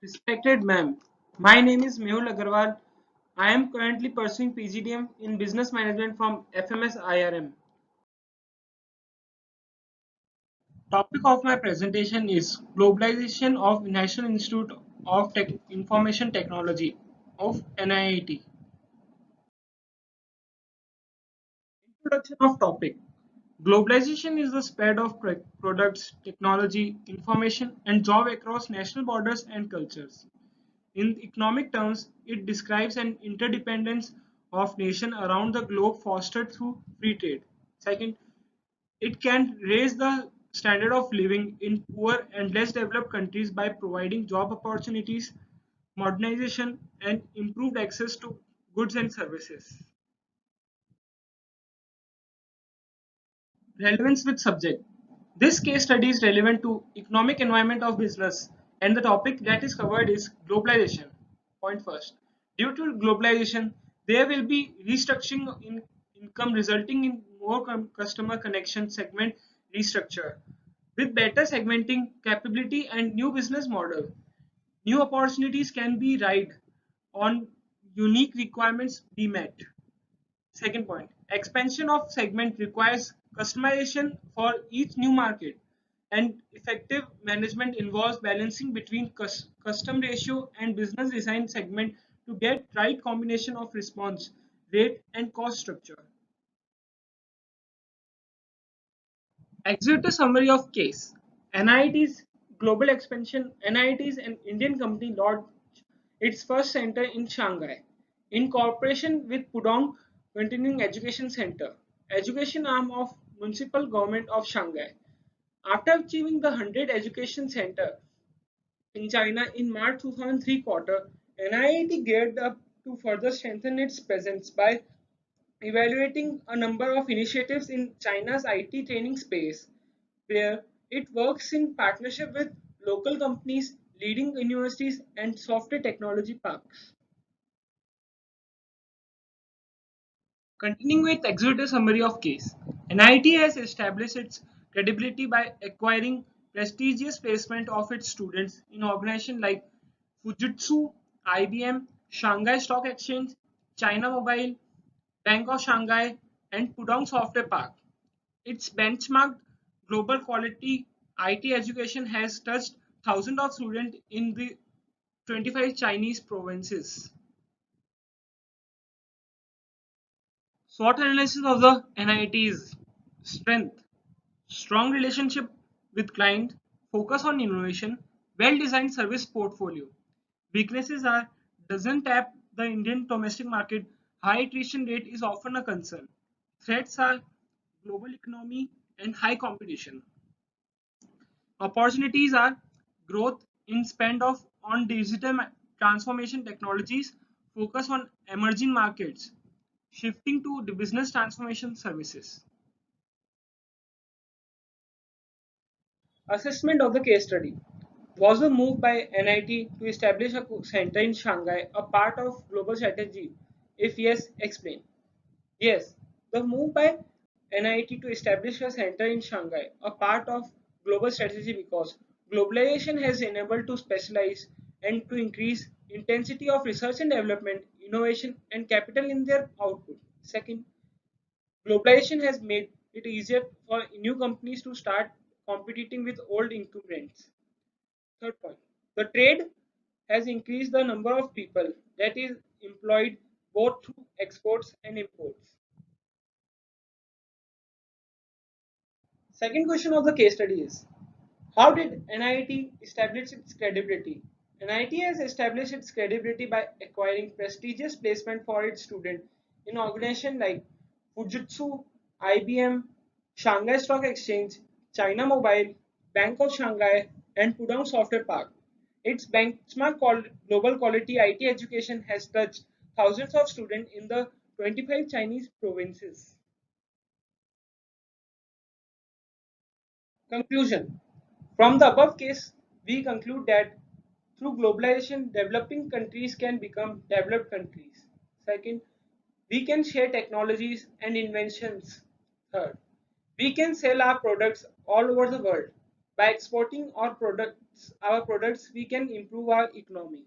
Respected ma'am, my name is Mehul Agarwal. I am currently pursuing PGDM in Business Management from FMS IRM. Topic of my presentation is Globalization of National Institute of Information Technology of NIIT. Introduction of topic. Globalization is the spread of products, technology, information and job across national borders and cultures. In economic terms, it describes an interdependence of nations around the globe fostered through free trade. Second, it can raise the standard of living in poor and less developed countries by providing job opportunities, modernization, and improved access to goods and services. Relevance with subject. This case study is relevant to economic environment of business and the topic that is covered is globalization. Point first. Due to globalization, there will be restructuring in income resulting in more customer connection segment restructure. With better segmenting capability and new business model, new opportunities can be ride on unique requirements be met. Second point, expansion of segment requires customization for each new market, and effective management involves balancing between custom ratio and business design segment to get right combination of response rate and cost structure. Executive summary of case. NIT's global expansion. NIT is an Indian company launched its first center in Shanghai in cooperation with Pudong Continuing Education Center, education arm of Municipal Government of Shanghai. After achieving the 100 Education Center in China in March 2003 quarter, NIT geared up to further strengthen its presence by evaluating a number of initiatives in China's IT training space, where it works in partnership with local companies, leading universities, and software technology parks. Continuing with executive summary of case, NIT has established its credibility by acquiring prestigious placement of its students in organizations like Fujitsu, IBM, Shanghai Stock Exchange, China Mobile, Bank of Shanghai, and Pudong Software Park. Its benchmarked global quality IT education has touched thousands of students in the 25 Chinese provinces. SWOT analysis of the NIT's strength, strong relationship with client, focus on innovation, well-designed service portfolio. Weaknesses are doesn't tap the Indian domestic market, high attrition rate is often a concern. Threats are global economy and high competition. Opportunities are growth in spend of on digital transformation technologies, focus on emerging markets, shifting to the business transformation services. Assessment of the case study. Was the move by NIT to establish a center in Shanghai a part of global strategy? If yes, explain. Yes, the move by NIT to establish a center in Shanghai a part of global strategy because globalization has enabled to specialize and to increase intensity of research and development, innovation and capital in their output. Second, globalization has made it easier for new companies to start competing with old incumbents. Third point, the trade has increased the number of people that is employed both through exports and imports. Second question of the case study is, how did NIT establish its credibility? NIT has established its credibility by acquiring prestigious placement for its students in organizations like Fujitsu, IBM, Shanghai Stock Exchange, China Mobile, Bank of Shanghai, and Pudong Software Park. Its benchmark called Global Quality IT Education has touched thousands of students in the 25 Chinese provinces. Conclusion. From the above case, we conclude that through globalization, developing countries can become developed countries. Second, we can share technologies and inventions. Third, we can sell our products all over the world. By exporting our products we can improve our economy.